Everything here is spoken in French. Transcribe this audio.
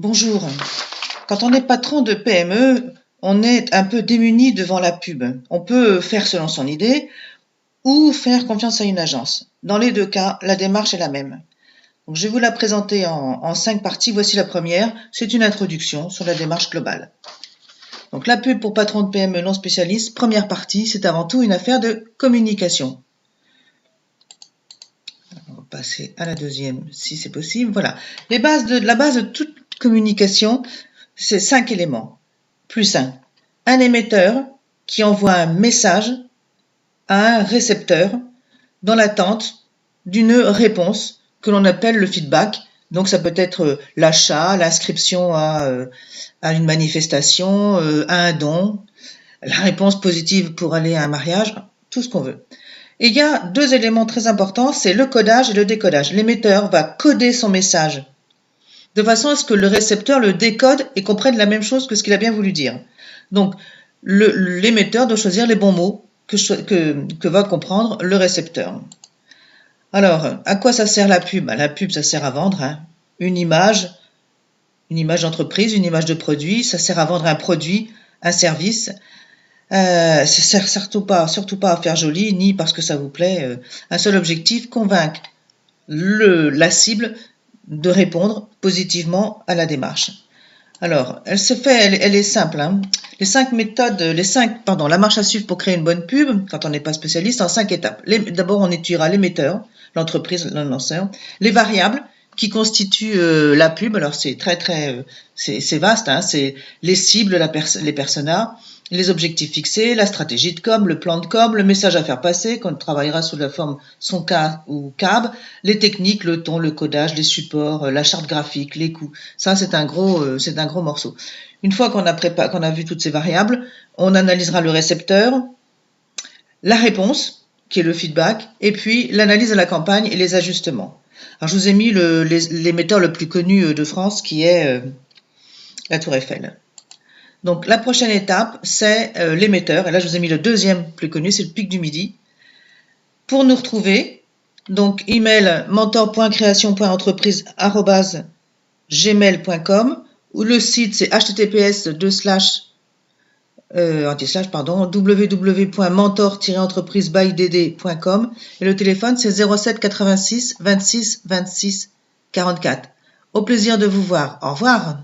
Bonjour. Quand on est patron de PME, on est un peu démuni devant la pub. On peut faire selon son idée ou faire confiance à une agence. Dans les deux cas, la démarche est la même. Donc, je vais vous la présenter en 5 parties. Voici la première. C'est une introduction sur la démarche globale. Donc, la pub pour patron de PME non spécialiste, première partie, c'est avant tout une affaire de communication. On va passer à la deuxième, si c'est possible. Voilà. La base de toute communication, c'est 5 éléments. Plus un émetteur qui envoie un message à un récepteur dans l'attente d'une réponse que l'on appelle le feedback. Donc ça peut être l'achat, l'inscription à une manifestation, à un don, la réponse positive pour aller à un mariage, tout ce qu'on veut. Et il y a 2 éléments très importants, c'est le codage et le décodage. L'émetteur va coder son message de façon à ce que le récepteur le décode et comprenne la même chose que ce qu'il a bien voulu dire. Donc, l'émetteur doit choisir les bons mots que va comprendre le récepteur. Alors, à quoi ça sert la pub? La pub, ça sert à vendre une image d'entreprise, une image de produit. Ça sert à vendre un produit, un service. Ça sert surtout pas à faire joli, ni parce que ça vous plaît. Un seul objectif, convaincre la cible de répondre positivement à la démarche. Alors, elle est simple. La marche à suivre pour créer une bonne pub, quand on n'est pas spécialiste, en 5 étapes. D'abord, on étudiera l'émetteur, l'entreprise, l'annonceur, les variables qui constituent la pub. Alors, c'est c'est vaste, c'est les cibles, les personas, les objectifs fixés, la stratégie de com, le plan de com, le message à faire passer, qu'on travaillera sous la forme son cas ou CAB, les techniques, le ton, le codage, les supports, la charte graphique, les coûts. Ça, c'est un gros morceau. Une fois qu'on a vu toutes ces variables, on analysera le récepteur, la réponse, qui est le feedback, et puis l'analyse de la campagne et les ajustements. Alors, je vous ai mis l'émetteur le plus connu de France, qui est la Tour Eiffel. Donc, la prochaine étape, c'est l'émetteur. Et là, je vous ai mis le deuxième plus connu, c'est le Pic du Midi. Pour nous retrouver, donc, email mentor.création.entreprise@gmail.com ou le site, c'est https://www.mentor-entreprise-by-dd.com et le téléphone, c'est 07 86 26 26 44. Au plaisir de vous voir. Au revoir.